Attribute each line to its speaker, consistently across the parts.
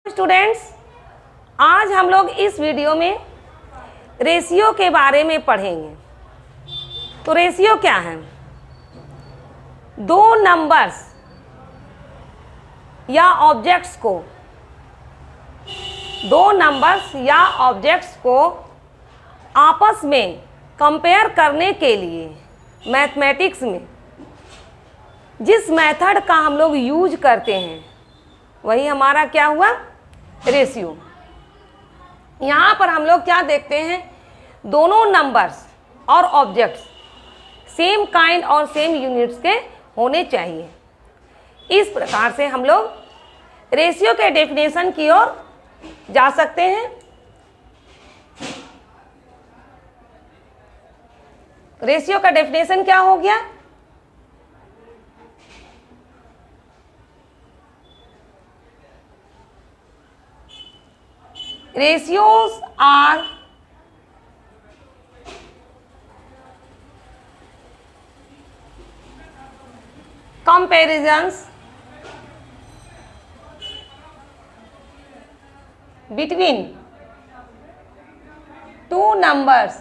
Speaker 1: Students, आज हम लोग इस वीडियो में रेशियो के बारे में पढ़ेंगे। तो रेशियो क्या है? दो नंबर्स या ऑब्जेक्ट्स को आपस में कंपेयर करने के लिए मैथमेटिक्स में जिस मेथड का हम लोग यूज करते हैं वही हमारा क्या हुआ? रेशियो। यहाँ पर हम लोग क्या देखते हैं, दोनों नंबर्स और ऑब्जेक्ट्स सेम काइंड और सेम यूनिट्स के होने चाहिए। इस प्रकार से हम लोग रेशियो के डेफिनेशन की ओर जा सकते हैं। रेशियो का डेफिनेशन क्या हो गया? Ratios are comparisons between two numbers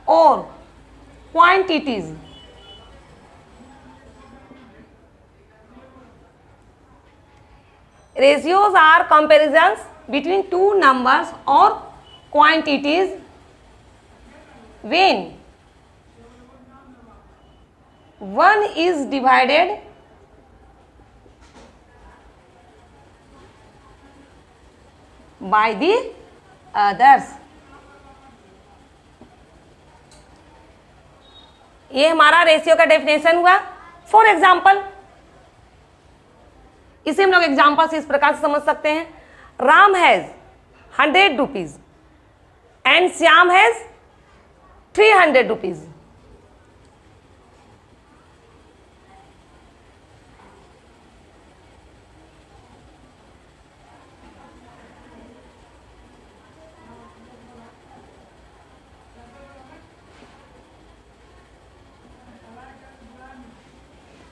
Speaker 1: or quantities Ratios are comparisons between two numbers or quantities when one is divided by the others। ये हमारा रेशियो का डेफिनेशन हुआ। फॉर एग्जाम्पल, इसे हम लोग एग्जाम्पल से इस प्रकार से समझ सकते हैं। Ram has 100 rupees and Shyam has 300 rupees.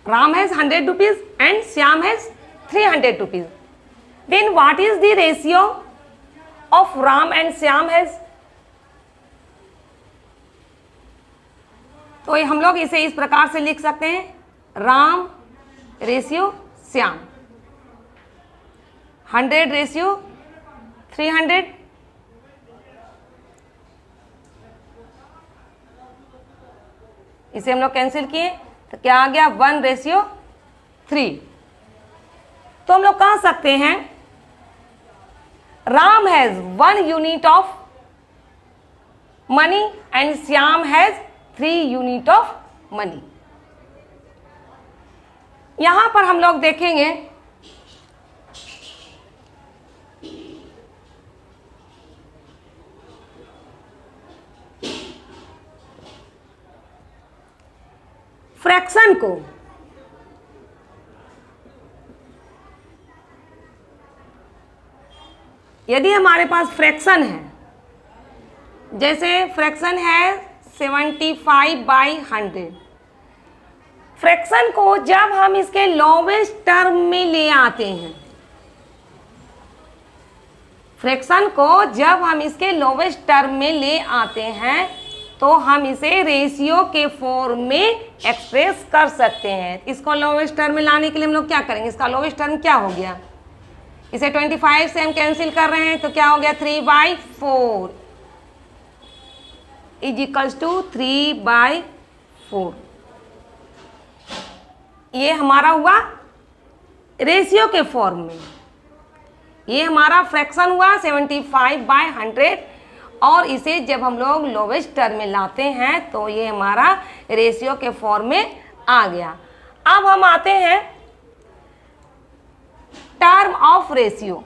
Speaker 1: Ram has 100 rupees and Shyam has 300 rupees. Then what is the ratio of Ram and Shyam has? तो ये हम लोग इसे इस प्रकार से लिख सकते हैं, राम रेशियो श्याम, 100 रेशियो 300। इसे हम लोग कैंसिल किए तो क्या आ गया? 1:3। तो हम लोग कह सकते हैं Ram has 1 unit of money and Shyam has 3 unit of money. यहां पर हम लोग देखेंगे फ्रैक्शन को यदि हमारे पास फ्रैक्शन है, जैसे फ्रैक्शन है 75/100, फ्रैक्शन को जब हम इसके लोवेस्ट टर्म में ले आते हैं, फ्रैक्शन को जब हम इसके लोवेस्ट टर्म में ले आते हैं तो हम इसे रेशियो के फॉर्म में एक्सप्रेस कर सकते हैं। इसको लोवेस्ट टर्म में लाने के लिए हम लोग क्या करेंगे? इसका लोवेस्ट टर्म क्या हो गया? इसे 25 से हम कैंसिल कर रहे हैं तो क्या हो गया? 3/4 इज इक्वल्स टू 3/4। ये हमारा हुआ रेशियो के फॉर्म में। ये हमारा फ्रैक्शन हुआ 75/100 और इसे जब हम लोग लोवेस्ट टर्म में लाते हैं तो ये हमारा रेशियो के फॉर्म में आ गया। अब हम आते हैं term of ratio.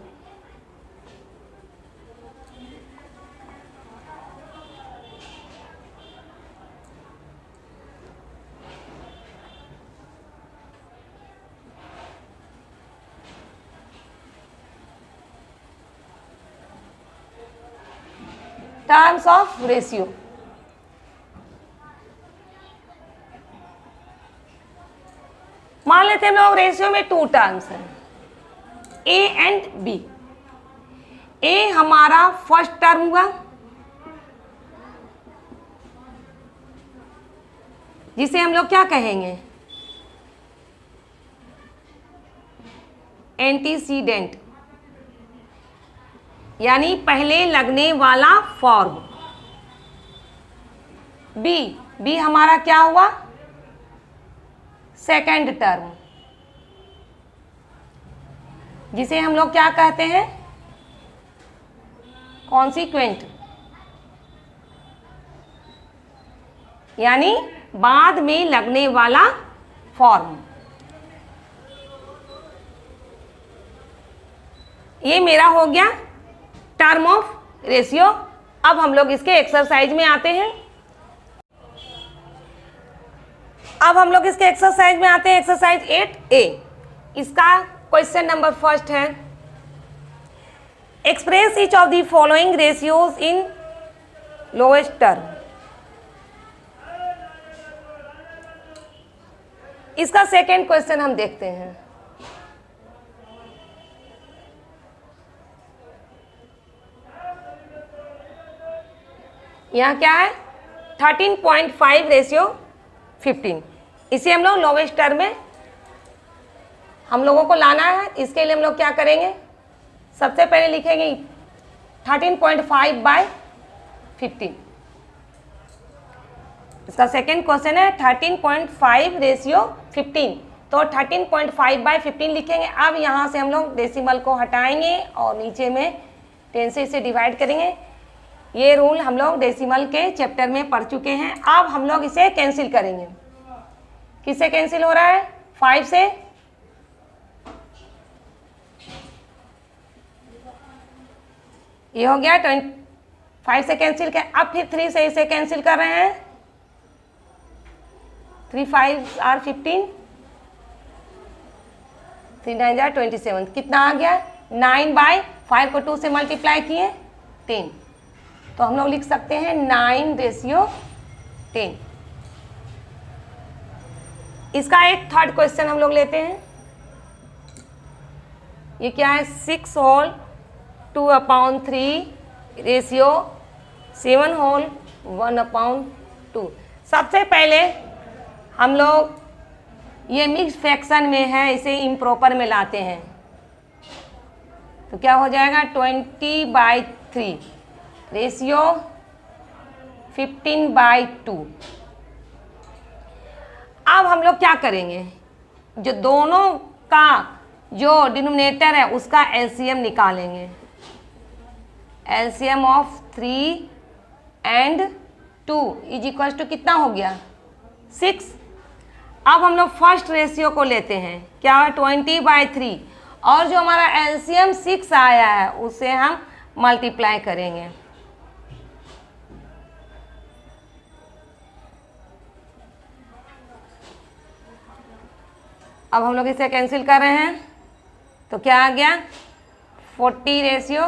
Speaker 1: Terms of ratio, मान लेते हैं हम लोग रेशियो में 2 टर्म्स हैं, ए एंड बी। ए हमारा फर्स्ट टर्म हुआ, जिसे हम लोग क्या कहेंगे, एंटीसीडेंट, यानी पहले लगने वाला फॉर्म। बी हमारा क्या हुआ, सेकंड टर्म, जिसे हम लोग क्या कहते हैं, कॉन्सिक्वेंट, यानी बाद में लगने वाला फॉर्म। ये मेरा हो गया टर्म ऑफ रेशियो। अब हम लोग इसके एक्सरसाइज में आते हैं। Exercise 8A। इसका क्वेश्चन नंबर फर्स्ट है, express each of the following ratios in lowest term. इसका सेकेंड क्वेश्चन हम देखते हैं। यहाँ क्या है, 13.5 रेशियो 15। इसे हम लोग लोवेस्ट टर्म में हम लोगों को लाना है। इसके लिए हम लोग क्या करेंगे, सबसे पहले लिखेंगे 13.5/15। इसका सेकेंड क्वेश्चन है 13.5 रेशियो 15, तो 13.5/15 लिखेंगे। अब यहाँ से हम लोग डेसिमल को हटाएंगे और नीचे में 10 से इसे डिवाइड करेंगे। ये रूल हम लोग डेसिमल के चैप्टर में पढ़ चुके हैं। अब हम लोग इसे कैंसिल करेंगे। किससे कैंसिल हो रहा है, 5 से। ये हो गया 5 से कैंसिल कर। अब फिर 3 से इसे कैंसिल कर रहे हैं। 3 5 आर 15, 3 9 जार 27। कितना आ गया, 9/5 को 2 से मल्टीप्लाई किए 10, तो हम लोग लिख सकते हैं 9/10। इसका एक थर्ड क्वेश्चन हम लोग लेते हैं। ये क्या है, 6 होल 2/3 रेशियो 7 होल 1/2। सबसे पहले हम लोग ये मिक्स फ्रैक्शन में है, इसे इम्प्रॉपर में लाते हैं। तो क्या हो जाएगा, 20/3 रेशियो 15/2। अब हम लोग क्या करेंगे, जो दोनों का जो डिनोमिनेटर है उसका एलसीएम निकालेंगे। LCM of 3 and 2 is equal to कितना हो गया, 6। अब हम लोग फर्स्ट रेशियो को लेते हैं, क्या है 20/3, और जो हमारा एलसीएम 6 आया है उसे हम मल्टीप्लाई करेंगे। अब हम लोग इसे कैंसिल कर रहे हैं, तो क्या आ गया 40 रेशियो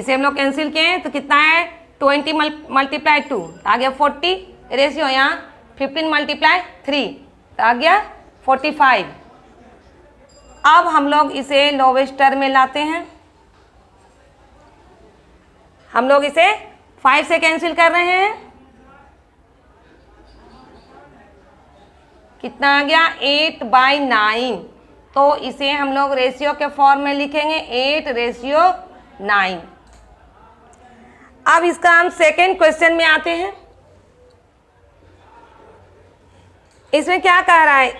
Speaker 1: हम लोग कैंसिल किए तो कितना है 20 मल्टीप्लाई 2 तो आ गया 40 रेशियो, यहाँ 15 मल्टीप्लाई 3 तो आ गया 45। अब हम लोग इसे लोवेस्ट टर्म में लाते हैं। हम लोग इसे 5 से कैंसिल कर रहे हैं, कितना आ गया 8/9, तो इसे हम लोग रेशियो के फॉर्म में लिखेंगे 8/9। अब इसका हम सेकेंड क्वेश्चन में आते हैं। इसमें क्या कह रहा है,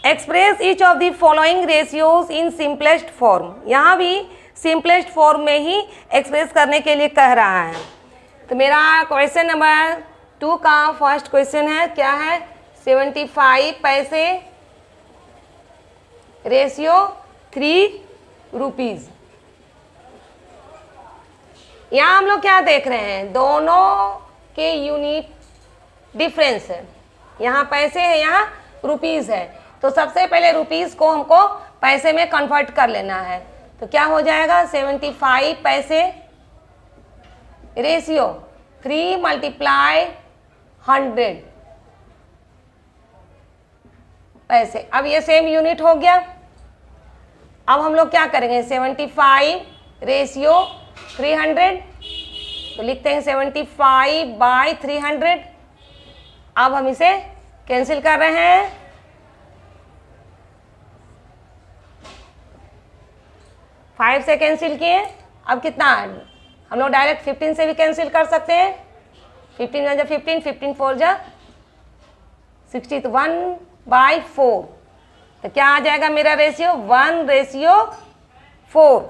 Speaker 1: express each of the following ratios in simplest form. यहाँ भी सिंपलेस्ट फॉर्म में ही एक्सप्रेस करने के लिए कह रहा है। तो मेरा क्वेश्चन नंबर 2 का फर्स्ट क्वेश्चन है, क्या है 75 पैसे रेशियो 3 रुपीज़। यहाँ हम लोग क्या देख रहे हैं, दोनों के यूनिट डिफरेंस है। यहाँ पैसे है, यहाँ रुपीज़ है, तो सबसे पहले रुपीज़ को हमको पैसे में कन्वर्ट कर लेना है। तो क्या हो जाएगा 75 पैसे रेशियो 3 मल्टीप्लाई 100 ऐसे। अब ये सेम यूनिट हो गया। अब हम लोग क्या करेंगे, 75 रेशियो 300, तो लिखते हैं 75/300। अब हम इसे कैंसिल कर रहे हैं। फाइव से कैंसिल किए, अब कितना है, हम लोग डायरेक्ट 15 से भी कैंसिल कर सकते हैं। 15 जा 15, 15 4 जा 60, तो 1/4। तो क्या आ जाएगा मेरा रेशियो, 1/4।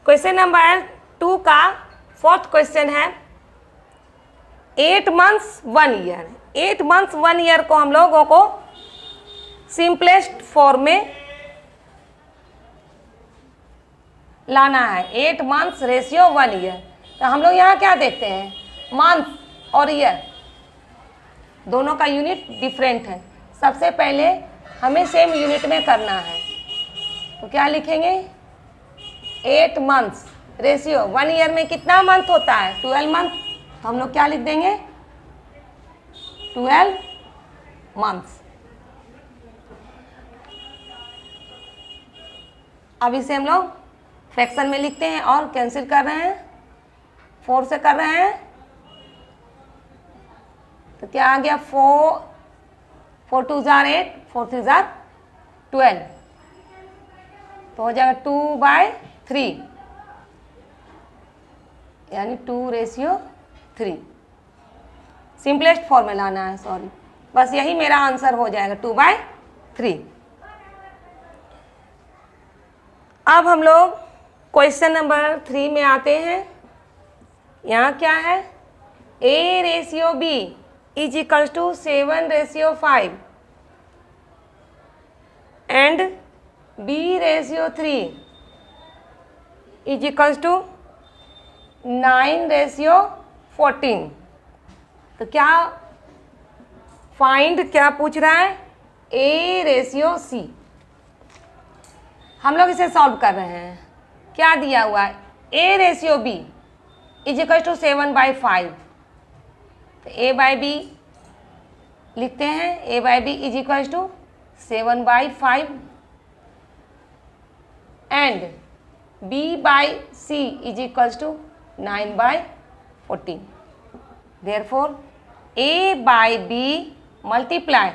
Speaker 1: क्वेश्चन नंबर 2 का 4th क्वेश्चन है 8 months 1 year। 8 months 1 year को हम लोगों को सिंपलेस्ट फॉर्म में लाना है। 8 months रेशियो 1 year। तो हम लोग यहाँ क्या देखते हैं, मंथ और ईयर दोनों का यूनिट डिफरेंट है। सबसे पहले हमें सेम यूनिट में करना है, तो क्या लिखेंगे, 8 months रेशियो 1 ईयर में कितना मंथ होता है, 12 मंथ। तो हम लोग क्या लिख देंगे, 12 months। अब इसे हम लोग फ्रैक्शन में लिखते हैं और कैंसिल कर रहे हैं, 4 से कर रहे हैं, तो क्या आ गया, 4 2 जार 8, 4 3 जार 12, तो हो जाएगा 2/3, यानी 2/3। सिंपलेस्ट फॉर्म में लाना है, सॉरी, बस यही मेरा आंसर हो जाएगा, 2/3। अब हम लोग क्वेश्चन नंबर 3 में आते हैं। यहाँ क्या है, A ratio B is equals to 7/5 and B ratio 3 is equals to 9/14। तो क्या फाइंड, क्या पूछ रहा है, A रेशियो C। हम लोग इसे सॉल्व कर रहे हैं। क्या दिया हुआ है, A ratio B is equal to 7/5। तो A/B लिखते हैं, A/B is equal to 7/5 and B/C is equal to 9/14। Therefore A/B multiply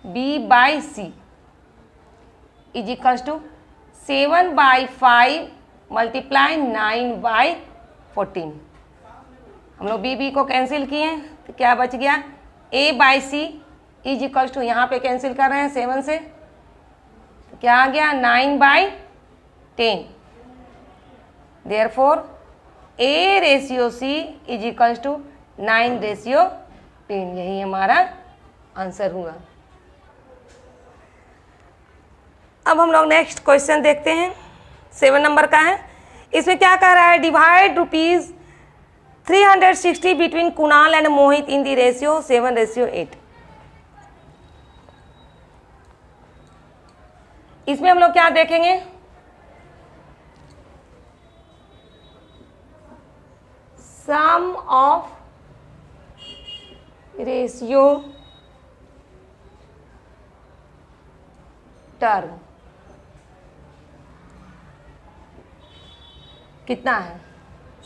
Speaker 1: B/C is equal to 7/5 multiply 9/14। हम लोग B को कैंसिल किए, तो क्या बच गया, A/C इज इक्वल टू, यहाँ पे कैंसिल कर रहे हैं 7 से, तो क्या आ गया, 9/10। Therefore A ratio C is equal to 9/10। यही हमारा आंसर हुआ। अब हम लोग नेक्स्ट क्वेश्चन देखते हैं, 7 नंबर का है। इसमें क्या कह रहा है, divide ₹360 between Kunal and Mohit in the ratio 7/8। इसमें हम लोग क्या देखेंगे, सम ऑफ रेशियो टर्म कितना है,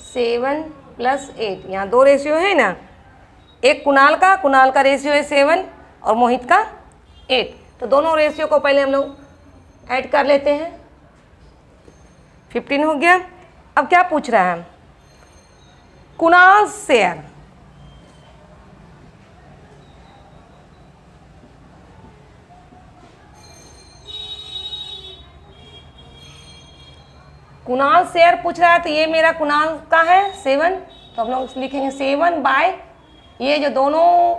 Speaker 1: 7 + 8। यहाँ 2 रेशियो है ना, एक कुणाल का रेशियो है 7 और मोहित का 8। तो दोनों रेशियो को पहले हम लोग ऐड कर लेते हैं, 15 हो गया। अब क्या पूछ रहा है, कुणाल शेयर, कुणाल शेयर पूछ रहा है। तो ये मेरा कुणाल का है 7, तो हम लोग लिखेंगे 7/, ये जो दोनों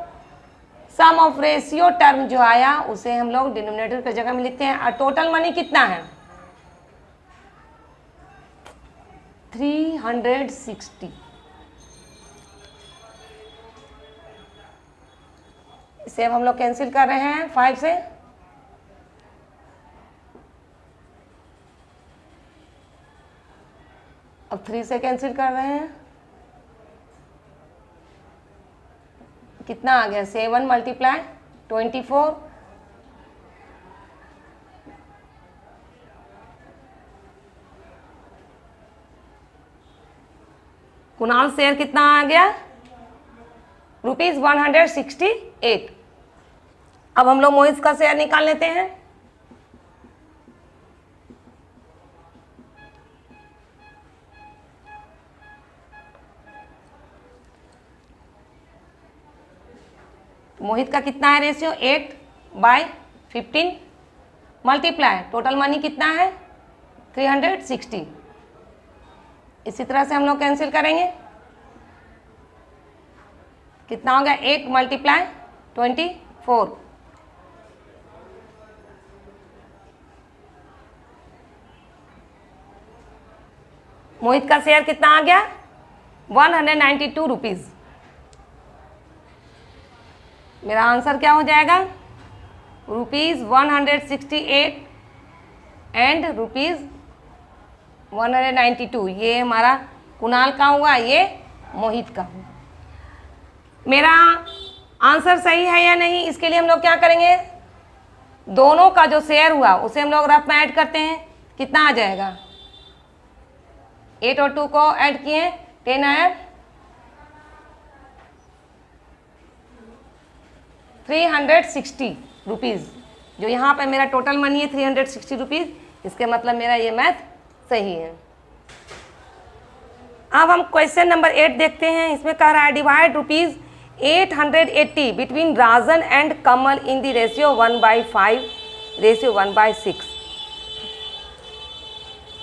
Speaker 1: सम ऑफ रेशियो टर्म जो आया उसे हम लोग डिनोमिनेटर की जगह में लिखते हैं। और टोटल मनी कितना है, 360। इसे अब हम लोग कैंसिल कर रहे हैं 5 से, अब 3 से कैंसिल कर रहे हैं, कितना आ गया 7 मल्टीप्लाई 24। कुणाल शेयर कितना आ गया ₹168। अब हम लोग मोहित का शेयर निकाल लेते हैं। मोहित का कितना है रेशियो 8/15 मल्टीप्लाई टोटल मनी कितना है 360। इसी तरह से हम लोग कैंसिल करेंगे, कितना हो गया 8 मल्टीप्लाई 24। मोहित का शेयर कितना आ गया 192 रुपीज़। मेरा आंसर क्या हो जाएगा ₹168 एंड ₹192। ये हमारा कुणाल का हुआ, ये मोहित का हुआ। मेरा आंसर सही है या नहीं, इसके लिए हम लोग क्या करेंगे, दोनों का जो शेयर हुआ उसे हम लोग रफ में ऐड करते हैं। कितना आ जाएगा 8 और 2 को ऐड किए 10 आया 360 रुपीज़। जो यहाँ पे मेरा टोटल मनी है 360 रुपीज़, इसके मतलब मेरा ये मैथ सही है। अब हम क्वेश्चन नंबर 8 देखते हैं। इसमें कह रहा है divide ₹880 between Rajan and Kamal in the ratio 1/5 ratio 1/6।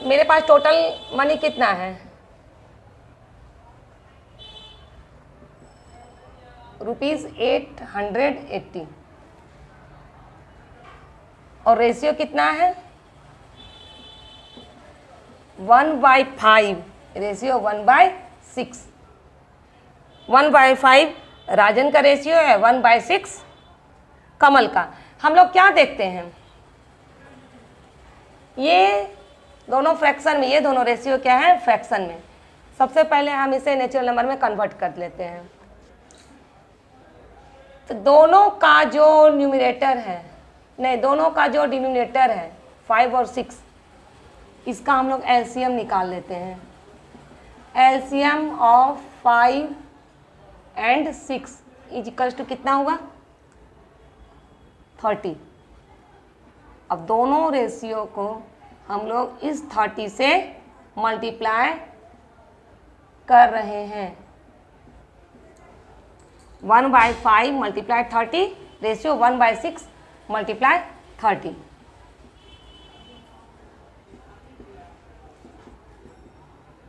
Speaker 1: मेरे पास टोटल मनी कितना है ₹880 और रेशियो कितना है 1/5 रेशियो 1/6। 1/5 राजन का रेशियो है, 1/6 कमल का। हम लोग क्या देखते हैं, ये दोनों फ्रैक्शन में, ये दोनों रेशियो क्या है फ्रैक्शन में। सबसे पहले हम इसे नेचुरल नंबर में कन्वर्ट कर लेते हैं। तो दोनों का जो न्यूमरेटर है, नहीं दोनों का जो डिनोमिनेटर है 5 और 6, इसका हम लोग एलसीएम निकाल लेते हैं। LCM of 5 and 6 is equals to कितना हुआ 30। अब दोनों रेशियो को हम लोग इस 30 से मल्टीप्लाई कर रहे हैं। 1/5 मल्टीप्लाई 30 रेशियो 1/6 मल्टीप्लाई 30।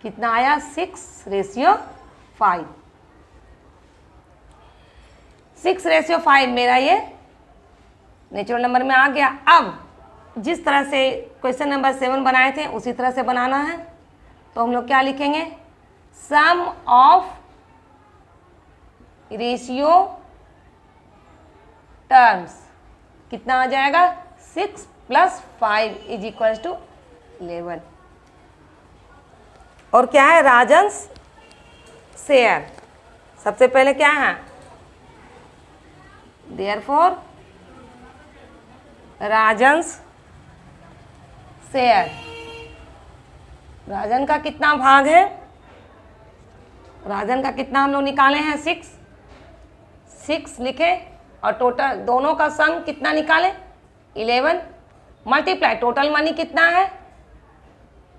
Speaker 1: कितना आया 6/5। 6/5 मेरा ये नेचुरल नंबर में आ गया। अब जिस तरह से क्वेश्चन नंबर 7 बनाए थे उसी तरह से बनाना है। तो हम लोग क्या लिखेंगे, सम ऑफ रेशियो टर्म्स कितना आ जाएगा 6 + 5 इज इक्वल्स टू 11। और क्या है राजन्स शेयर। सबसे पहले क्या है देयरफॉर राजन्स शेयर। राजन का कितना भाग है, राजन का कितना हम लोग निकाले हैं 6 लिखे और टोटल दोनों का सम कितना निकाले 11 मल्टीप्लाई टोटल मनी कितना है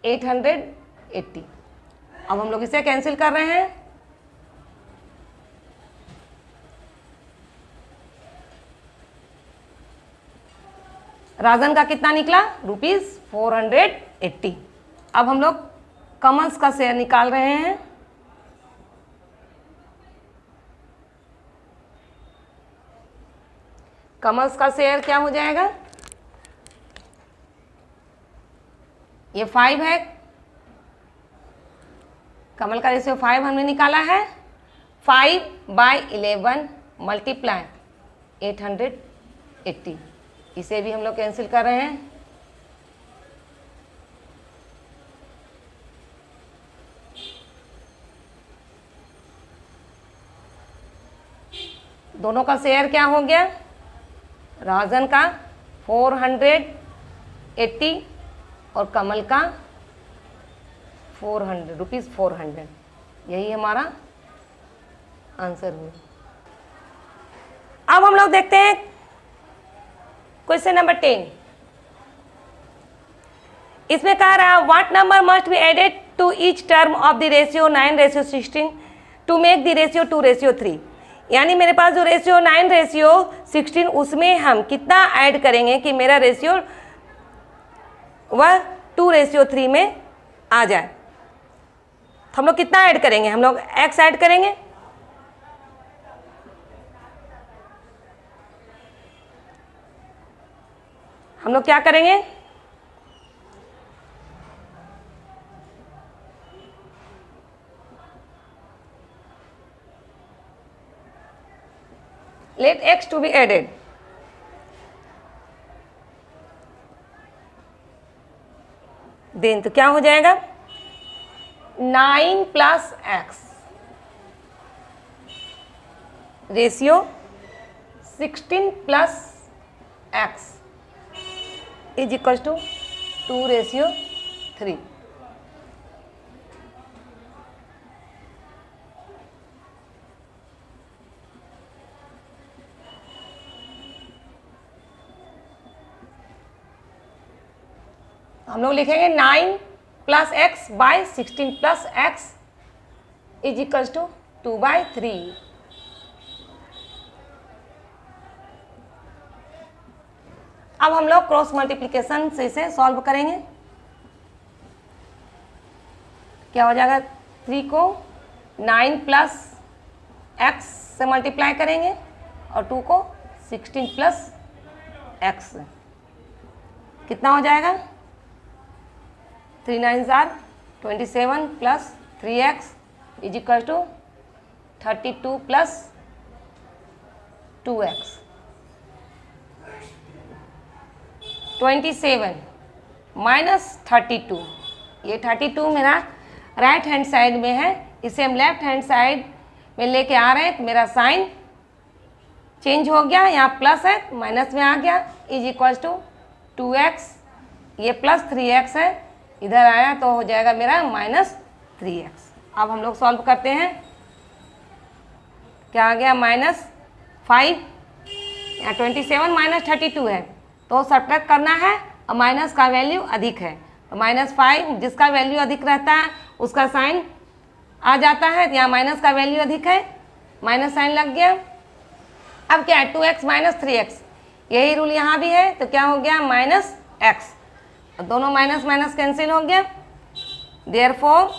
Speaker 1: 880। अब हम लोग इसे कैंसिल कर रहे हैं। राजन का कितना निकला ₹480। अब हम लोग कमल्स का शेयर निकाल रहे हैं। कमल्स का शेयर क्या हो जाएगा, ये 5 है, कमल का रेशियो 5 हमने निकाला है। 5/11 मल्टीप्लाई 880, इसे भी हम लोग कैंसिल कर रहे हैं। दोनों का शेयर क्या हो गया, राजन का 480 और कमल का 400 रुपीज़ 400। यही हमारा आंसर हुआ। अब हम लोग देखते हैं क्वेश्चन नंबर 10। इसमें कह रहा है what number must be added to each term of the ratio 9:16 to make the ratio 2:3। यानी मेरे पास जो रेशियो 9:16 उसमें हम कितना ऐड करेंगे कि मेरा रेशियो वह 2:3 में आ जाए। तो हम लोग कितना ऐड करेंगे, हम लोग x ऐड करेंगे। हम लोग क्या करेंगे, let x to be added। Then तो क्या हो जाएगा 9 + x ratio 16 + x is equal to 2:3। हम लोग लिखेंगे 9 + x by 16 + x is equal to 2/3। अब हम लोग क्रॉस मल्टीप्लिकेशन से इसे सॉल्व करेंगे। क्या हो जाएगा, 3 को 9 + x से मल्टीप्लाई करेंगे और 2 को 16 + x से कितना हो जाएगा 3 9 27 + 3x is equal to 32 + 2x। 27 - 32, ये 32 मेरा राइट हैंड साइड में है, इसे हम लेफ्ट हैंड साइड में लेके आ रहे हैं तो मेरा साइन चेंज हो गया, यहाँ प्लस है माइनस में आ गया इज इक्वल टू 2x। ये +3x है, इधर आया तो हो जाएगा मेरा -3x। अब हम लोग सॉल्व करते हैं। क्या आ गया -5, यहाँ 27 - 32 है तो सब्ट्रैक्ट करना है और माइनस का वैल्यू अधिक है तो -5 जिसका वैल्यू अधिक रहता है उसका साइन आ जाता है, तो यहाँ माइनस का वैल्यू अधिक है, माइनस साइन लग गया। अब क्या है 2x - 3x, यही रूल यहाँ भी है तो क्या हो गया -x, दोनों माइनस माइनस कैंसिल हो गया। Therefore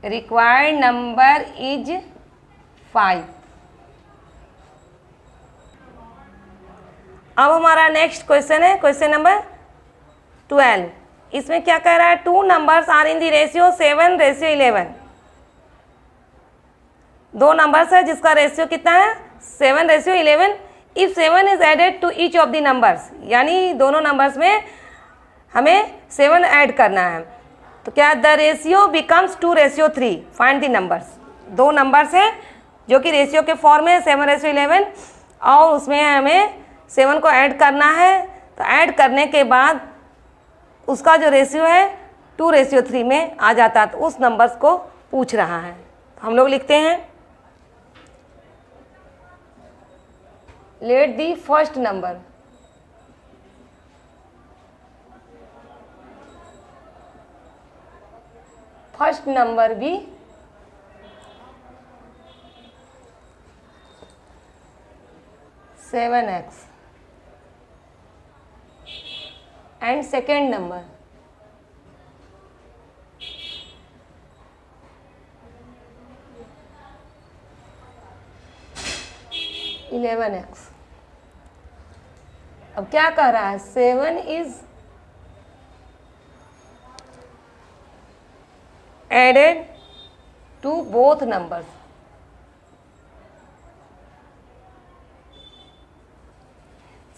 Speaker 1: required number is 5। अब हमारा नेक्स्ट क्वेश्चन है क्वेश्चन नंबर 12। इसमें क्या कह रहा है 2 numbers are in the ratio 7:11। 2 numbers है जिसका रेशियो कितना है 7:11। If 7 is added to each of the numbers, यानी दोनों नंबर्स में हमें 7 ऐड करना है तो क्या the ratio becomes 2:3। Find the numbers. 2 numbers है जो कि रेशियो के फॉर्म में 7:11 और उसमें हमें 7 को ऐड करना है, तो ऐड करने के बाद उसका जो रेशियो है 2:3 में आ जाता है, तो उस नंबर्स को पूछ रहा है। तो हम लोग लिखते हैं let the first number be seven x and second number (11x). अब क्या कह रहा है 7 is added to both numbers.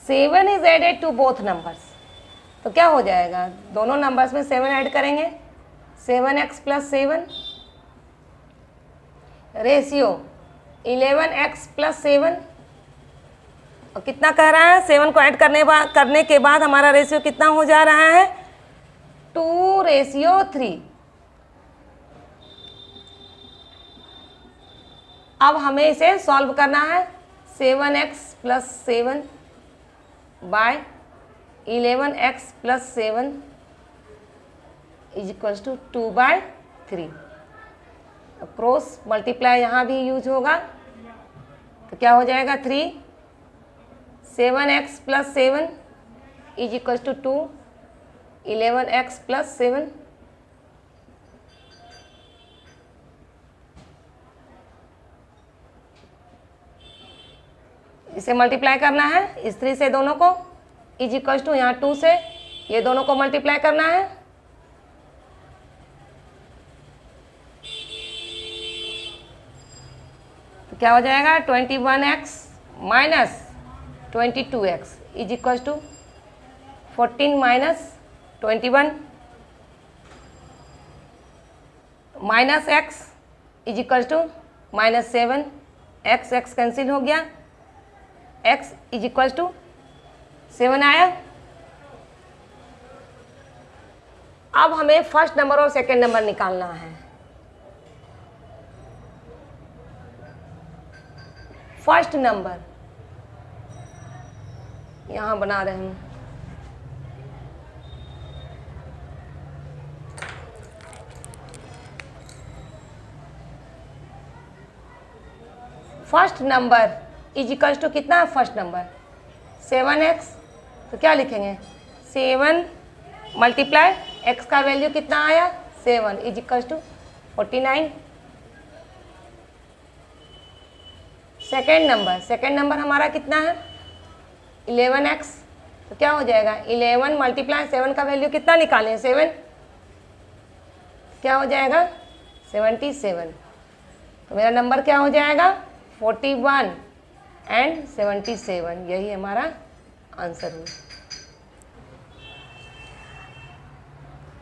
Speaker 1: Seven is added to both numbers तो क्या हो जाएगा दोनों नंबर्स में 7 ऐड करेंगे 7x + 7 रेशियो 11x+7, और कितना कह रहा है, 7 को ऐड करने के बाद हमारा रेशियो कितना हो जा रहा है, 2:3। अब हमें इसे सॉल्व करना है। 7x+7 bye 11x+7 = 2/3। Cross multiply यहाँ भी यूज होगा, तो क्या हो जाएगा 3। 7x+7 = 2, 11x+7 इसे मल्टीप्लाई करना है इस 3 से दोनों को, = यहाँ 2 से ये दोनों को मल्टीप्लाई करना है, तो क्या हो जाएगा 21x - 22x = 14 - 21 minus x = -7, x cancel हो गया, x = 7 आया। अब हमें फर्स्ट नंबर और सेकंड नंबर निकालना है। फर्स्ट नंबर यहाँ बना रहे हैं, फर्स्ट नंबर = कितना है फर्स्ट नंबर 7x, तो क्या लिखेंगे 7 मल्टीप्लाई x का वैल्यू कितना आया 7 = 49। सेकेंड नंबर हमारा कितना है 11x, तो क्या हो जाएगा 11 मल्टीप्लाई 7 का वैल्यू कितना निकालें 7, क्या हो जाएगा 77। तो मेरा नंबर क्या हो जाएगा 41 एंड 77, यही हमारा आंसर है।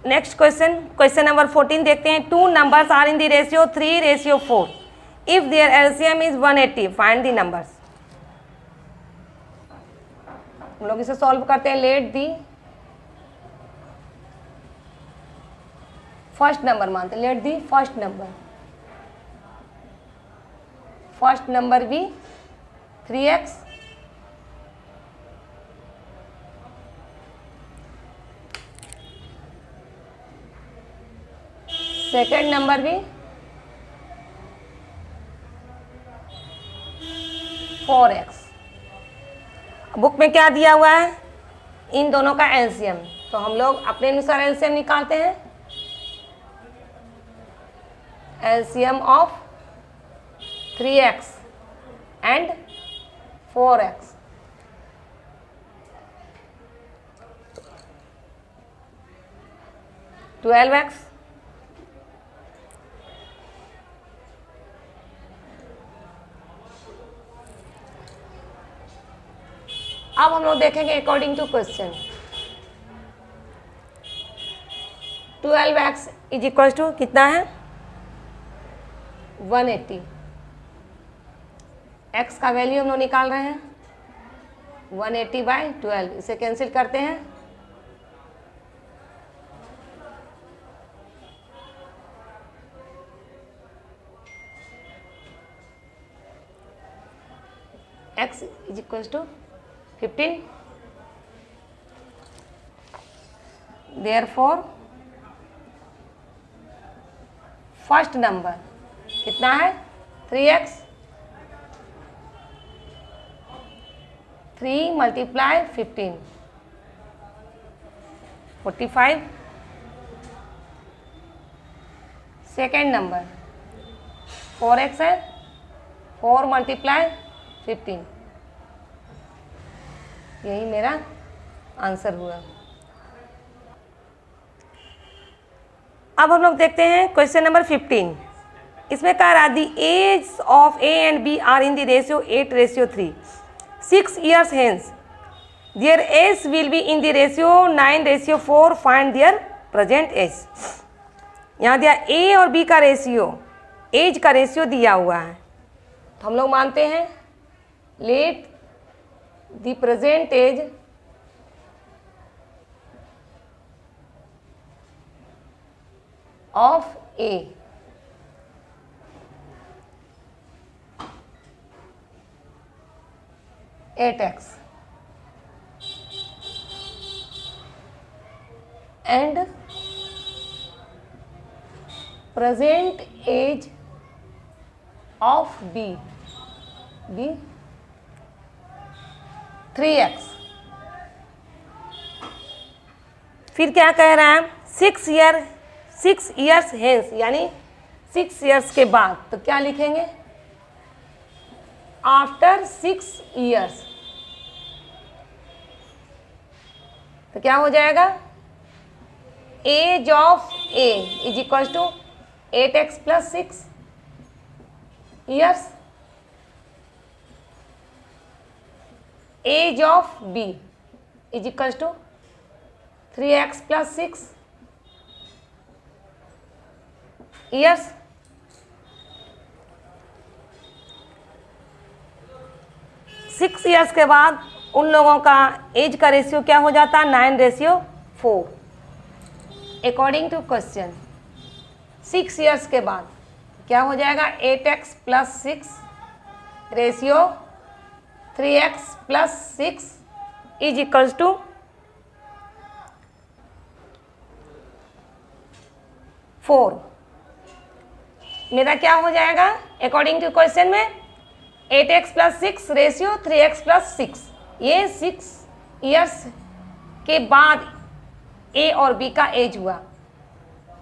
Speaker 1: नेक्स्ट क्वेश्चन नंबर 14 देखते हैं। 2 numbers are in the ratio 3:4 if their LCM is 180, find the numbers. हम लोग इसे सॉल्व करते हैं। लेट दी फर्स्ट नंबर मानते हैं, लेट दी फर्स्ट नंबर भी 3x, सेकेंड नंबर भी 4x। बुक में क्या दिया हुआ है, इन दोनों का एलसीएम, तो हम लोग अपने अनुसार एलसीएम निकालते हैं। LCM of 3x and 4x, तो 12x। अब हम लोग देखेंगे अकॉर्डिंग टू क्वेश्चन। 12x = कितना है 180। x का वैल्यू हम लोग निकाल रहे हैं 180/12, इसे कैंसिल करते हैं। x = 15, therefore फर्स्ट नंबर कितना है 3x, 3 multiply 15 45। Second number 4x है, 4 मल्टीप्लाई 15, यही मेरा आंसर हुआ। अब हम लोग देखते हैं क्वेश्चन नंबर 15। इसमें कह रहा the age of A and B are in the ratio 8:3। 6 years hence their age will be in the ratio 9:4, find their present age। यहाँ दिया ए और बी का रेशियो एज का रेशियो दिया हुआ है, तो हम लोग मानते हैं let the present age of A eight x and present age of B 3x। फिर क्या कह रहा है 6 years hence, यानी 6 years के बाद, तो क्या लिखेंगे आफ्टर 6 years, तो क्या हो जाएगा age of A is equal to 8x plus 6 years, age of B is equal to 3x plus 6 years. Six years के बाद उन लोगों का एज का रेशियो क्या हो जाता है 9:4। अकॉर्डिंग टू क्वेश्चन 6 ईयर्स के बाद क्या हो जाएगा 8x plus 6 ratio 3x plus 6 is equals to 4। मेरा क्या हो जाएगा अकॉर्डिंग टू क्वेश्चन में 8x plus 6 ratio 3x plus 6, ये 6 ईयर्स के बाद ए और बी का एज हुआ,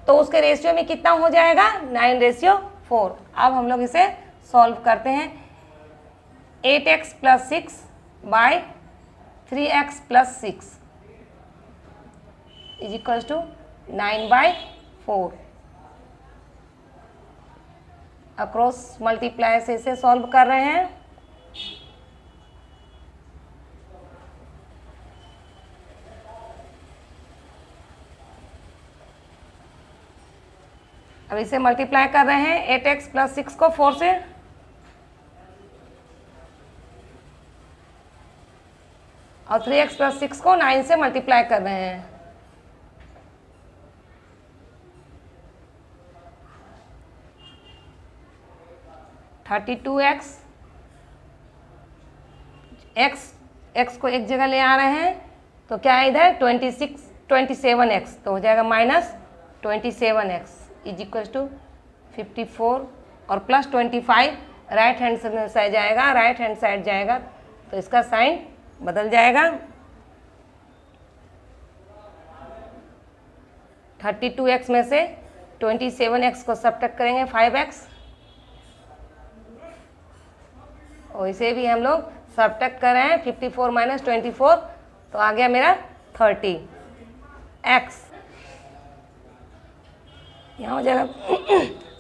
Speaker 1: तो उसके रेशियो में कितना हो जाएगा 9:4। अब हम लोग इसे सॉल्व करते हैं 8x plus 6 by 3x plus 6 is equal to 9/4। Across multiply से इसे सॉल्व कर रहे हैं। अब इसे मल्टीप्लाई कर रहे हैं 8x प्लस 6 को 4 से, और 3x प्लस 6 को 9 से मल्टीप्लाई कर रहे हैं। x को एक जगह ले आ रहे हैं, तो क्या है इधर 27x, तो हो जाएगा -27x इज इक्वल टू 54 और प्लस 25 राइट हैंड साइड जाएगा, राइट हैंड साइड जाएगा तो इसका साइन बदल जाएगा। 32x में से 27x को सब्ट्रैक्ट करेंगे 5x, और इसे भी हम लोग सब्ट्रैक्ट कर रहे हैं 54 माइनस 24, तो आ गया मेरा 30x। यहाँ हो जाएगा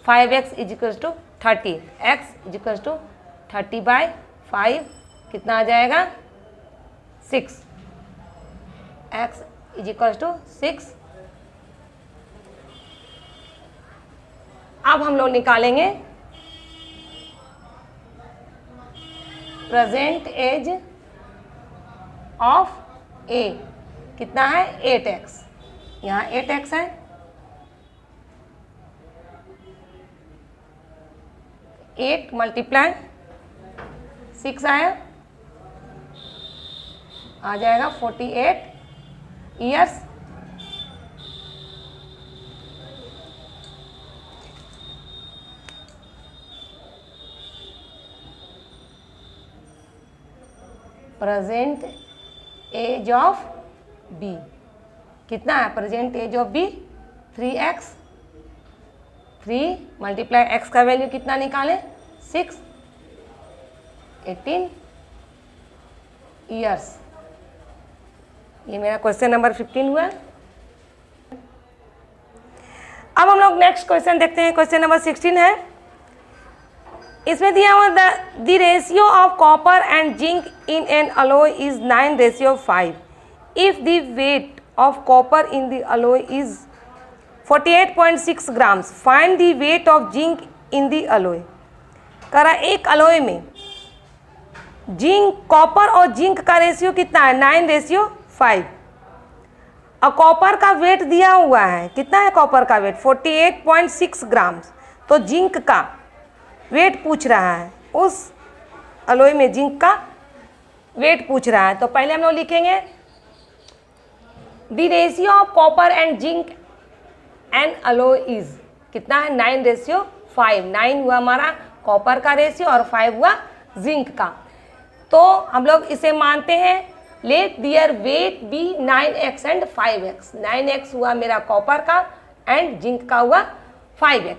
Speaker 1: 5x is equal to 30, x is equal to 30/5 कितना आ जाएगा 6, x इज इक्वल टू 6। अब हम लोग निकालेंगे प्रेजेंट एज ऑफ ए, कितना है 8x, यहाँ 8x है, 8 मल्टीप्लाई 6 आया, आ जाएगा 48 years. Present age of B कितना है, present age of B 3x, 3 multiply x का वैल्यू कितना निकालें 6, 18 ईयर्स। ये मेरा क्वेश्चन नंबर 15 हुआ। अब हम लोग नेक्स्ट क्वेश्चन देखते हैं, क्वेश्चन नंबर 16 है। इसमें दिया हुआ the ratio of copper and zinc in an alloy is 9:5 if the weight of copper in the alloy is 48.6 grams, find the weight of zinc in the alloy. कह रहा एक alloy में zinc, copper और zinc का ratio कितना है, 9:5। और copper का वेट दिया हुआ है, कितना है कॉपर का वेट, 48.6 ग्राम। तो जिंक का वेट पूछ रहा है, उस अलॉय में जिंक का वेट पूछ रहा है। तो पहले हम लोग लिखेंगे the ratio of copper and zinc and alloy is, कितना है, 9:5। 9 हुआ हमारा कॉपर का रेशियो और 5 हुआ जिंक का। तो हम लोग इसे मानते हैं let their weight be 9x and 5x। 9x हुआ मेरा कॉपर का एंड जिंक का हुआ 5x।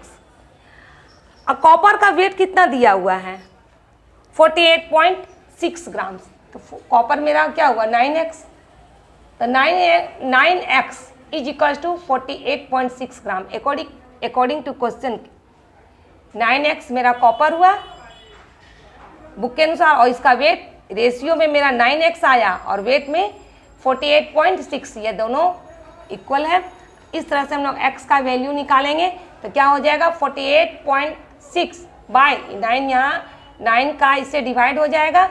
Speaker 1: अब कॉपर का वेट कितना दिया हुआ है, 48.6 ग्राम। तो कॉपर मेरा क्या हुआ, 9x। तो 9x is equal to 48.6 gram. According to question 9x मेरा कॉपर हुआ बुक के अनुसार, और इसका वेट रेशियो में मेरा 9x आया और वेट में 48.6, ये दोनों इक्वल है। इस तरह से हम लोग x का वैल्यू निकालेंगे तो क्या हो जाएगा, 48.6 बाय 9, यहाँ 9 का इससे डिवाइड हो जाएगा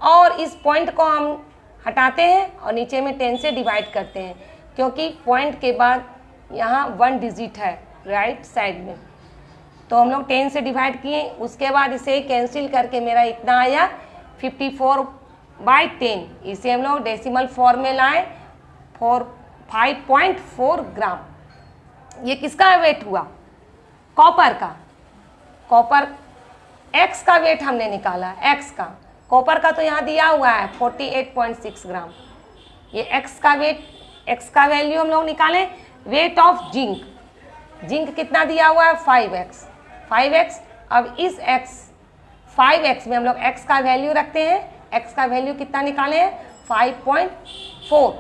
Speaker 1: और इस पॉइंट को हम हटाते हैं और नीचे में 10 से डिवाइड करते हैं, क्योंकि पॉइंट के बाद यहाँ 1 डिजिट है राइट साइड में। तो हम लोग 10 से डिवाइड किए, उसके बाद इसे कैंसिल करके मेरा इतना आया 54/10। इसे हम लोग डेसिमल फॉर्म में लाए 5.4 ग्राम। ये किसका वेट हुआ, कॉपर का। कॉपर x का वेट हमने निकाला, x का, कॉपर का तो यहाँ दिया हुआ है 48.6 ग्राम। ये x का वेट, x का वैल्यू हम लोग निकालें। वेट ऑफ जिंक, जिंक कितना दिया हुआ है, 5x। अब इस 5x में हम लोग x का वैल्यू रखते हैं। x का वैल्यू कितना निकाले हैं, 5.4।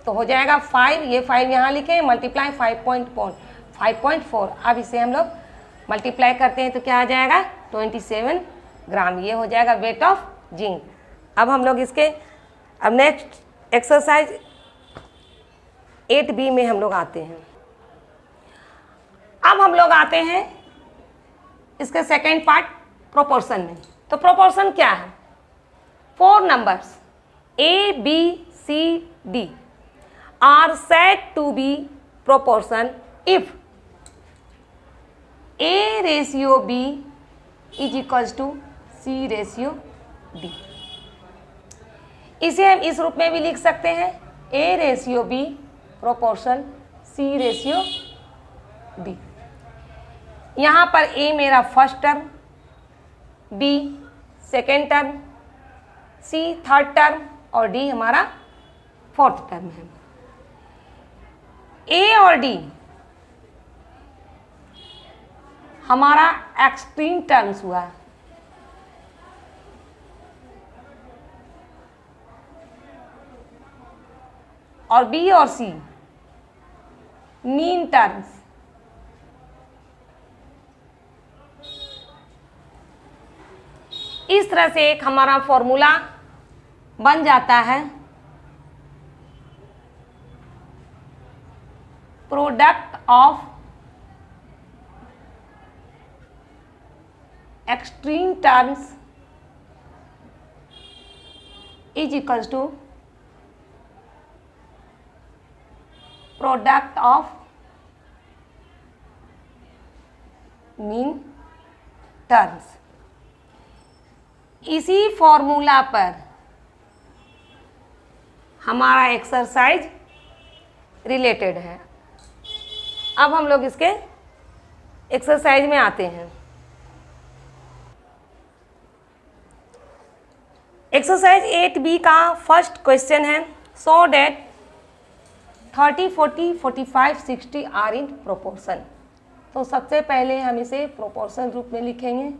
Speaker 1: तो हो जाएगा 5, ये 5 यहाँ लिखे, मल्टीप्लाई 5.4। अब इसे हम लोग मल्टीप्लाई करते हैं तो क्या आ जाएगा, 27 ग्राम। ये हो जाएगा वेट ऑफ जिंक। अब हम लोग इसके अब नेक्स्ट एक्सरसाइज 8B में हम लोग आते हैं। अब हम लोग आते हैं इसके सेकेंड पार्ट, प्रोपोर्शन में। तो प्रोपोर्शन क्या है, 4 numbers A, B, C, D are said to be proportion if A ratio B is equals to C ratio D। इसे हम इस रूप में भी लिख सकते हैं, A ratio B proportion C ratio D। यहाँ पर A मेरा first term, B second term, C third term और D हमारा फोर्थ टर्म है। A और D हमारा एक्सट्रीम टर्म्स हुआ है और B और C मीन टर्म्स। इस तरह से एक हमारा फॉर्मूला बन जाता है, product of extreme terms is equals to product of mean terms. इसी फॉर्मूला पर हमारा एक्सरसाइज रिलेटेड है। अब हम लोग इसके एक्सरसाइज में आते हैं। एक्सरसाइज 8B का फर्स्ट क्वेश्चन है, सो डेट 30, 40, 45, 60 आर इन प्रोपोर्शन। तो सबसे पहले हम इसे प्रोपोर्शन रूप में लिखेंगे।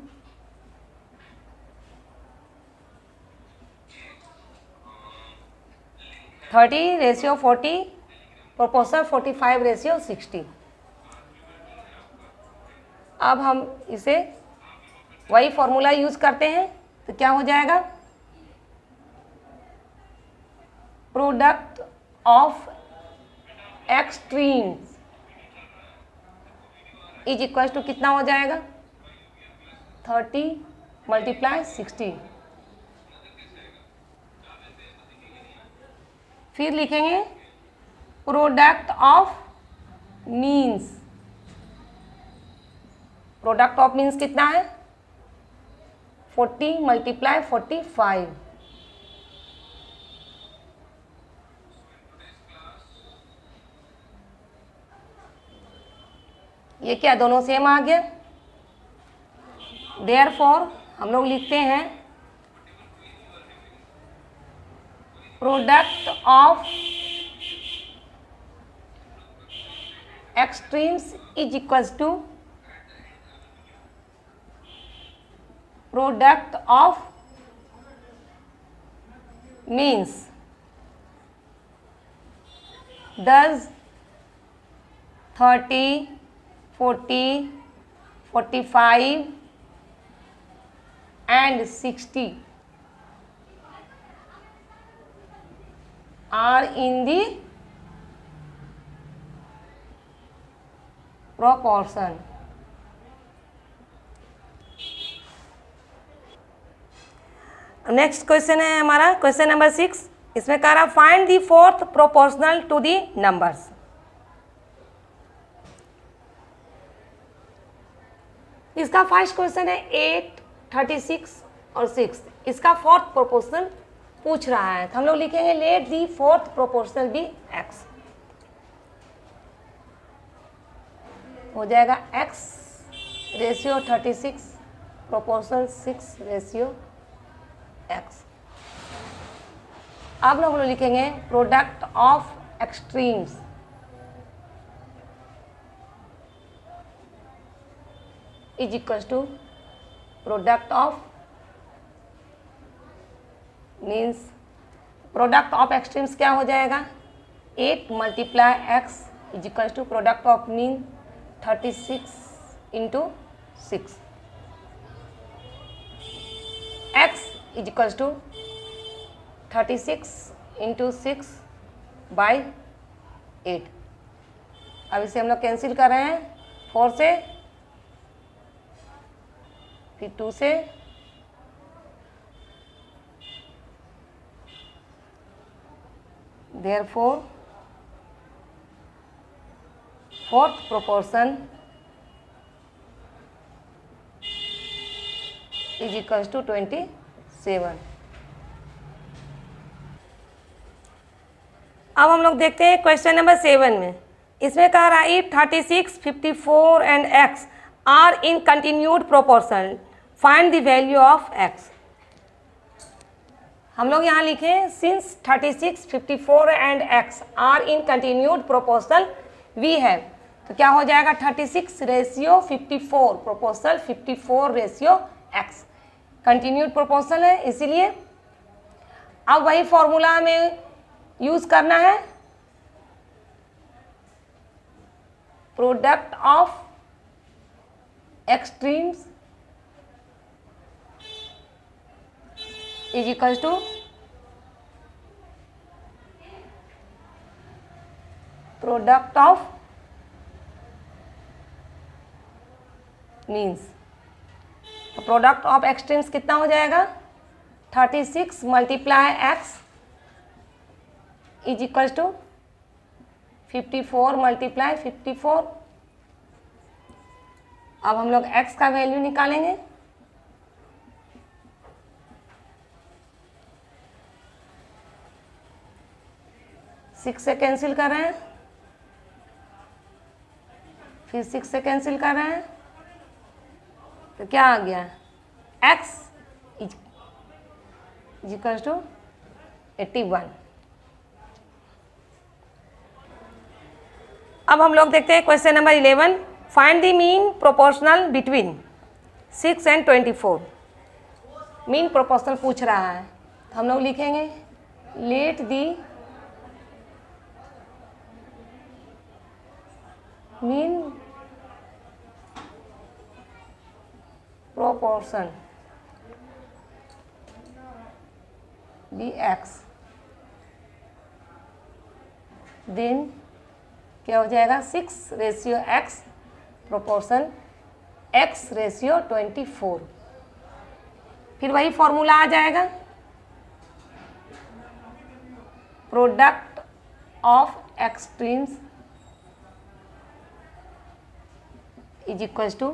Speaker 1: Thirty ratio 40 proportion 45 ratio 60। अब हम इसे वही फॉर्मूला यूज करते हैं तो क्या हो जाएगा, product of extremes is equal to कितना हो जाएगा 30 मल्टीप्लाई 60। फिर लिखेंगे product of means. Product of means कितना है 40 मल्टीप्लाई 45। ये क्या दोनों सेम आ गया। देयरफॉर हम लोग लिखते हैं product of extremes is equals to product of means. Thus 30, 40, 45 and 60 are in the proportion. Next question है हमारा क्वेश्चन नंबर 6। इसमें कह रहा find the fourth proportional to the numbers. इसका फर्स्ट क्वेश्चन है 8, 36 और 6। इसका फोर्थ प्रोपोर्शनल पूछ रहा है तो हम लोग लिखेंगे let the fourth proportional be x। हो जाएगा x ratio 36 proportional 6 ratio x। अब हम लोग लिखेंगे product of extremes is equal to product of means. Product of extremes क्या हो जाएगा 8 multiply x is equal to product of mean 36 into 6। x is equal to 36 into 6 by 8। अब इसे हम लोग कैंसिल कर रहे हैं 4 से, फिर 2 से, therefore fourth proportion is equals to 27। अब हम लोग देखते हैं क्वेश्चन नंबर 7 में। इसमें कह रहा है 36, 54 and x are in continued proportion find the value of x। हम लोग यहाँ लिखें since 36, 54 and x are in continued proportional we have, तो क्या हो जाएगा 36 ratio 54 proportional 54 ratio x। Continued proportional है इसीलिए अब वही फॉर्मूला में यूज करना है product of extremes is equal to product of means. Product of extremes कितना हो जाएगा 36 multiply x is equal to 54 multiply 54। अब हम लोग x का वैल्यू निकालेंगे। सिक्स से कैंसिल कर रहे हैं, फिर 6 से कैंसिल कर रहे हैं, तो क्या आ गया x इज इक्वल टू 81। अब हम लोग देखते हैं question number 11। Find the mean proportional between 6 and 24। Mean proportional पूछ रहा है तो हम लोग लिखेंगे let the mean proportion be x। Then क्या हो जाएगा 6 रेशियो x प्रोपोर्शन x/24। फिर वही फॉर्मूला आ जाएगा, product of extremes is equal to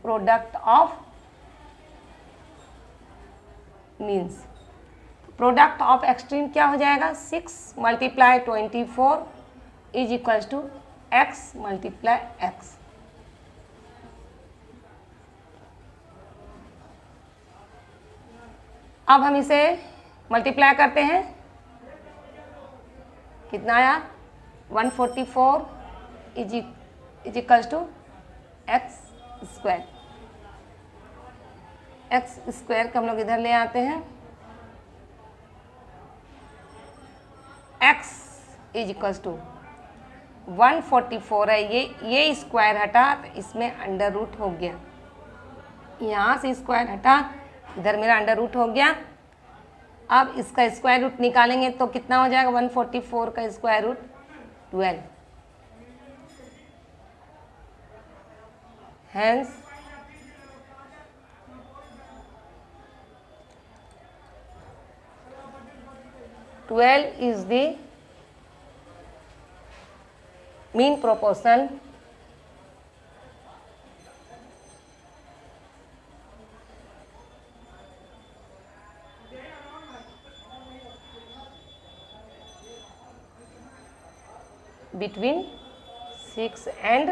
Speaker 1: product of means. Product of extreme क्या हो जाएगा, 6 × 24 is equal to x × x। अब हम इसे मल्टीप्लाई करते हैं, कितना आया, 144 is equal to x²। x² को हम लोग इधर ले आते हैं, x इज इक्वल टू 144 है, ये स्क्वायर हटा तो इसमें अंडर रूट हो गया, यहाँ से स्क्वायर हटा इधर मेरा अंडर रूट हो गया। अब इसका स्क्वायर रूट निकालेंगे तो कितना हो जाएगा, 144 का square root 12। Hence twelve is the mean proportion between 6 and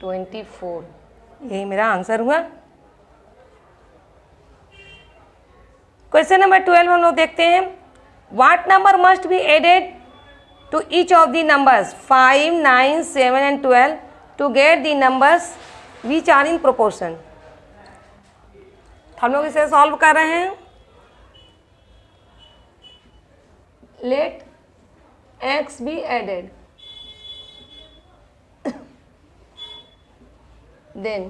Speaker 1: 24। यही मेरा आंसर हुआ। क्वेश्चन नंबर 12 हम लोग देखते हैं, what number must be added to each of the numbers 5, 9, 7 and 12 to get the numbers which are in proportion. हम लोग इसे सॉल्व कर रहे हैं। Let x be added, then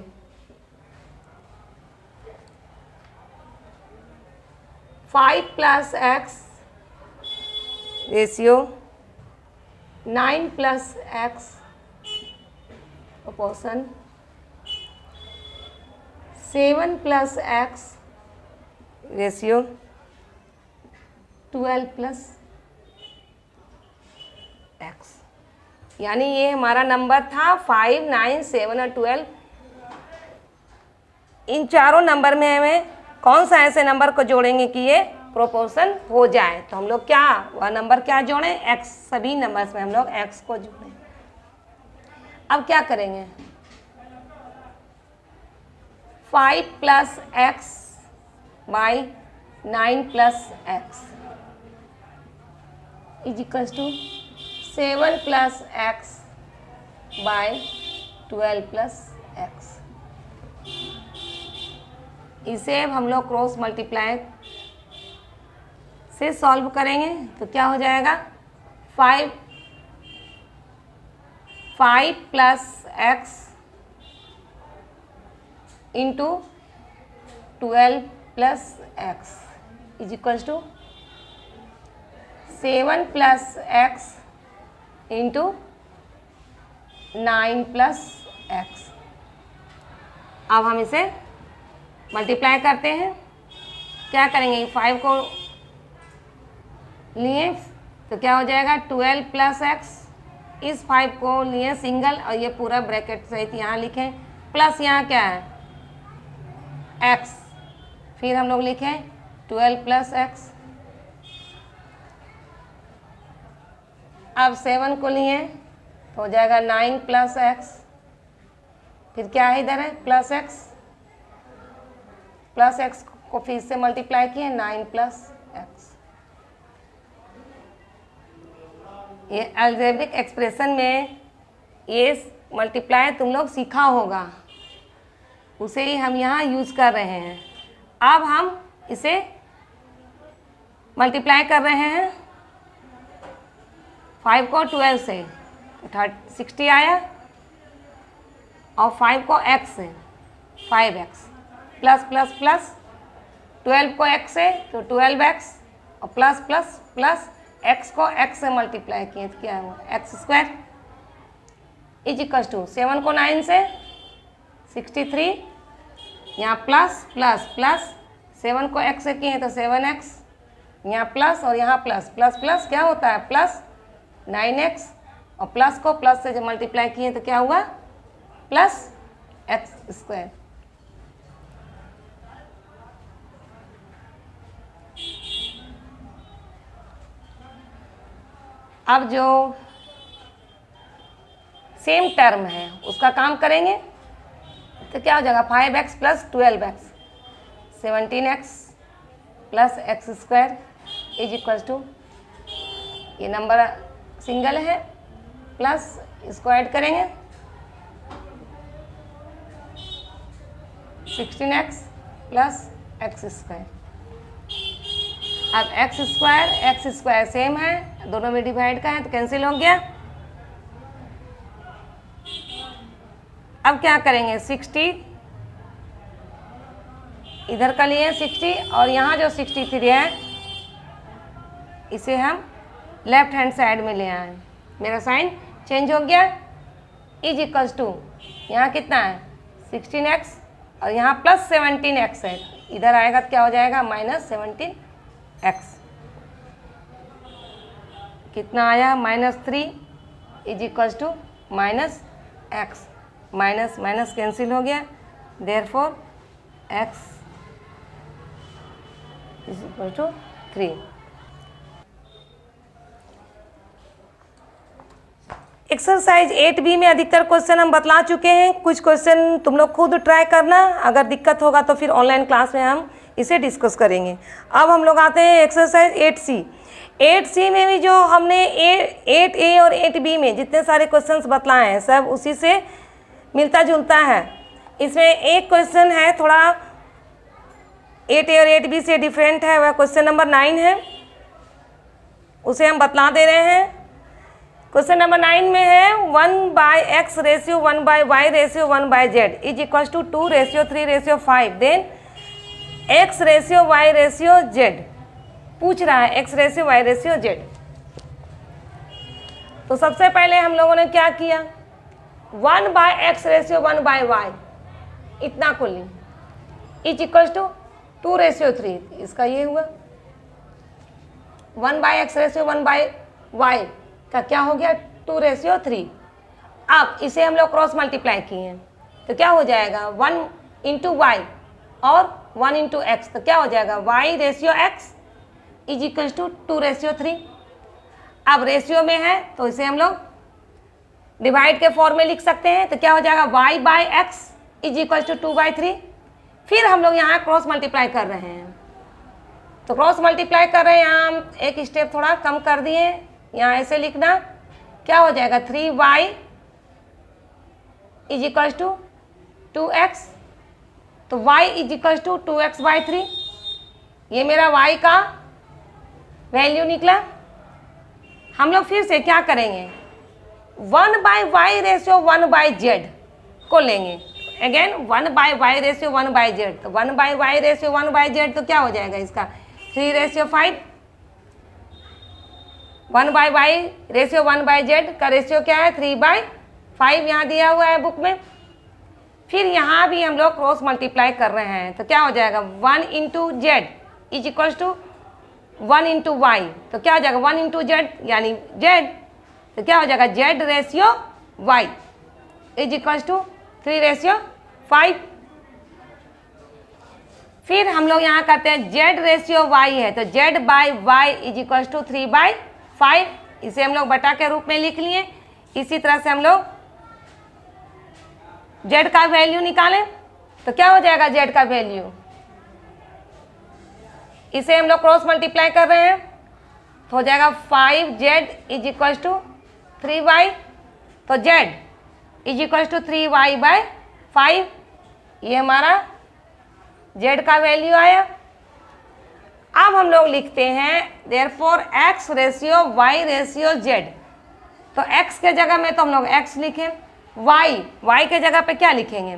Speaker 1: 5 plus x ratio 9 plus x proportion 7 plus x ratio 12 plus x। यानी ये हमारा number था 5, 9, 7 और 12। इन चारों नंबर में हमें कौन सा ऐसे नंबर को जोड़ेंगे कि ये प्रोपोर्शन हो जाए, तो हम लोग क्या वह नंबर क्या जोड़ें, x। सभी नंबर्स में हम लोग x को जोड़ें। अब क्या करेंगे, 5 plus x by 9 plus x is equals to 7 plus x by 12 plus x। इसे अब हम लोग क्रॉस मल्टीप्लाई से सॉल्व करेंगे तो क्या हो जाएगा, 5 plus x into 12 plus x is equals to 7 plus x into 9 plus x। अब हम इसे मल्टीप्लाई करते हैं, क्या करेंगे, 5 को लिए तो क्या हो जाएगा 12 plus x, इस 5 को लिए सिंगल और ये पूरा ब्रैकेट सहित यहाँ लिखें, प्लस यहाँ क्या है x, फिर हम लोग लिखें 12 plus x। अब 7 को लिए तो हो जाएगा 9 plus x, फिर क्या है इधर है प्लस x को फिर से मल्टीप्लाई किए 9 plus x। ये अलजेब्रिक एक्सप्रेशन में ये मल्टीप्लाई तुम लोग सीखा होगा, उसे ही हम यहाँ यूज कर रहे हैं। अब हम इसे मल्टीप्लाई कर रहे हैं 5 को 12 से, 60 आया, और 5 को x से 5x, प्लस प्लस प्लस 12 को x से तो 12x, और प्लस प्लस प्लस x को x से मल्टीप्लाई किए तो क्या हुआ x square is equal to 7 को 9 से 63, यहाँ प्लस प्लस प्लस 7 को x से किए तो 7x, यहाँ प्लस और यहाँ प्लस प्लस प्लस क्या होता है प्लस 9x, और प्लस को प्लस से जब मल्टीप्लाई किए तो क्या हुआ प्लस एक्स स्क्वायर। अब जो सेम टर्म है उसका काम करेंगे तो क्या हो जाएगा 5x plus 12x 17x plus x square is equal to, ये नंबर सिंगल है प्लस इसको ऐड करेंगे 16x प्लस एक्स स्क्वायर। अब एक्स स्क्वायर सेम है, दोनों में डिवाइड का है तो कैंसिल हो गया। अब क्या करेंगे 60 इधर का लिए 60 और यहाँ जो 63 है इसे हम लेफ्ट हैंड साइड में ले आए, मेरा साइन चेंज हो गया इज इक्वल्स टू, यहाँ कितना है 16x और यहाँ प्लस 17x है, इधर आएगा तो क्या हो जाएगा माइनस 17x, कितना आया -3 is equals to -x, minus minus cancel हो गया, therefore x is equal to 3। Exercise 8B में अधिकतर क्वेश्चन हम बतला चुके हैं, कुछ क्वेश्चन तुम लोग खुद ट्राई करना, अगर दिक्कत होगा तो फिर ऑनलाइन क्लास में हम इसे डिस्कस करेंगे। अब हम लोग आते हैं एक्सरसाइज 8C। 8C में भी जो हमने 8A और 8B में जितने सारे क्वेश्चंस बतलाए हैं सब उसी से मिलता जुलता है। इसमें एक क्वेश्चन है थोड़ा 8A और 8B से डिफरेंट है, वह क्वेश्चन नंबर 9 है, उसे हम बतला दे रहे हैं। क्वेश्चन नंबर 9 में है 1/x ratio 1/y ratio 1/z is equal to 2 ratio 3 ratio 5, then x ratio y ratio z पूछ रहा है, x ratio y ratio z। तो सबसे पहले हम लोगों ने क्या किया 1/x रेशियो 1/y इतना को ली इज इक्वल टू 2 रेशियो 3, इसका ये हुआ 1/x रेशियो 1/y का क्या हो गया 2 रेशियो 3। अब इसे हम लोग क्रॉस मल्टीप्लाई किए हैं तो क्या हो जाएगा 1 इंटू वाई और 1 इंटू एक्स, तो क्या हो जाएगा y ratio x is equal to 2 ratio 3। अब रेशियो में है तो इसे हम लोग डिवाइड के फॉर्म में लिख सकते हैं, तो क्या हो जाएगा y/x इज इक्वल टू 2/3। फिर हम लोग यहाँ क्रॉस मल्टीप्लाई कर रहे हैं, तो क्रॉस मल्टीप्लाई कर रहे हैं, यहाँ हम एक स्टेप थोड़ा कम कर दिए, यहाँ ऐसे लिखना क्या हो जाएगा 3y is equal to 2x, तो y is equal to 2x/3, ये मेरा y का वैल्यू निकला। हम लोग फिर से क्या करेंगे 1/y रेशियो 1/z को लेंगे, अगेन 1/y रेशियो 1/z, तो 1/y रेशियो 1/z तो क्या हो जाएगा इसका 3 रेशियो 5, 1/y रेशियो 1/z का रेशियो क्या है 3/5, यहाँ दिया हुआ है बुक में। फिर यहाँ भी हम लोग क्रॉस मल्टीप्लाई कर रहे हैं, तो क्या हो जाएगा 1 into z is equal to 1 into y, तो क्या हो जाएगा 1 इंटू जेड यानी जेड, तो क्या हो जाएगा z ratio y is equal to 3 ratio 5। फिर हम लोग यहाँ करते हैं जेड रेशियो वाई है, तो z by y is equal to 3/5, इसे हम लोग बटा के रूप में लिख लिए। इसी तरह से हम लोग जेड का वैल्यू निकालें, तो क्या हो जाएगा जेड का वैल्यू, इसे हम लोग क्रॉस मल्टीप्लाई कर रहे हैं तो हो जाएगा 5z is equal to 3y, तो z is equal to 3y/5, ये हमारा z का वैल्यू आया। अब हम लोग लिखते हैं therefore x ratio y ratio z, तो x के जगह में तो हम लोग x लिखें, y के जगह पे क्या लिखेंगे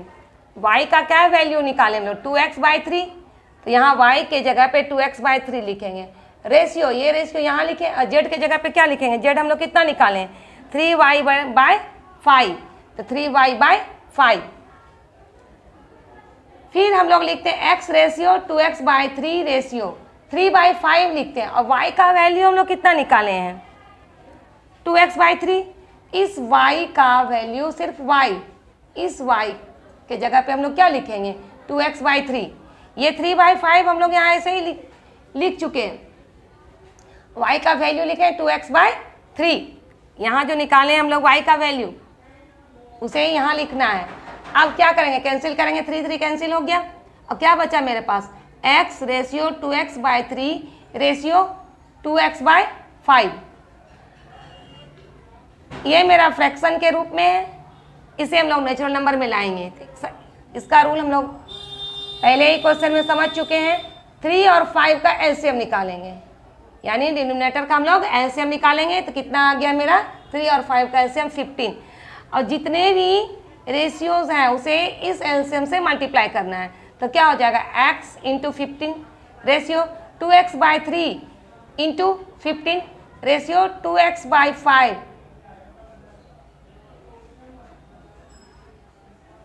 Speaker 1: y का क्या वैल्यू निकालें हम लोग 2x/3, तो यहाँ y के जगह पे 2x/3 लिखेंगे। रेशियो, ये रेशियो यहाँ लिखे और जेड के जगह पे क्या लिखेंगे, जेड हम लोग कितना निकालें 3y बाय 5, तो 3y बाय 5। फिर हम लोग लिखते हैं x ratio 2x by 3 ratio 3/5 लिखते हैं, और y का वैल्यू हम लोग कितना निकाले हैं 2x बाय 3। इस y का वैल्यू सिर्फ y, इस y के जगह पे हम लोग क्या लिखेंगे 2x बाय 3। ये 3/5 हम लोग यहाँ ऐसे ही लिख चुके हैं, y का वैल्यू लिखे 2x बाय 3। यहाँ जो निकाले हम लोग y का वैल्यू उसे ही यहाँ लिखना है। अब क्या करेंगे, कैंसिल करेंगे, 3 कैंसिल हो गया। अब क्या बचा मेरे पास x ratio 2x by 3 ratio 2x by 5। ये मेरा फ्रैक्शन के रूप में है, इसे हम लोग नेचुरल नंबर में लाएंगे। इसका रूल हम लोग पहले ही क्वेश्चन में समझ चुके हैं। 3 और 5 का एलसीएम निकालेंगे, यानी डिनोमिनेटर का हम लोग एलसीएम निकालेंगे। तो कितना आ गया मेरा 3 और 5 का एलसीएम 15, और जितने भी रेशियोज हैं उसे इस एलसीएम से मल्टीप्लाई करना है। तो क्या हो जाएगा x into 15 ratio 2x by 3 into 15 ratio 2x by 5,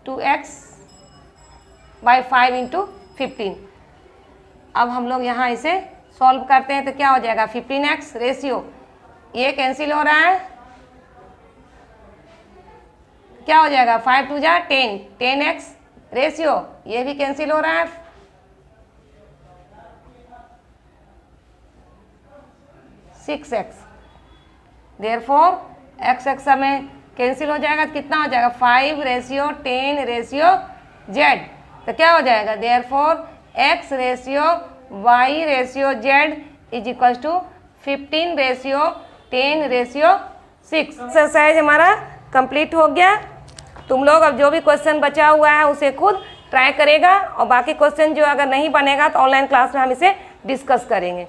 Speaker 1: 2x by 5 into 15। अब हम लोग यहाँ इसे सॉल्व करते हैं, तो क्या हो जाएगा 15x रेशियो, ये कैंसिल हो रहा है, क्या हो जाएगा 5 2 जा 10, 10x रेशियो, ये भी कैंसिल हो रहा है, 6x। देयरफॉर x हमें कैंसिल हो जाएगा, तो कितना हो जाएगा 5 रेशियो 10 रेशियो z। तो क्या हो जाएगा therefore x ratio y ratio z is equal to 15 ratio 10 ratio 6। Exercise हमारा कंप्लीट हो गया। तुम लोग अब जो भी क्वेश्चन बचा हुआ है उसे खुद ट्राई करेगा, और बाकी क्वेश्चन जो अगर नहीं बनेगा तो ऑनलाइन क्लास में हम इसे डिस्कस करेंगे।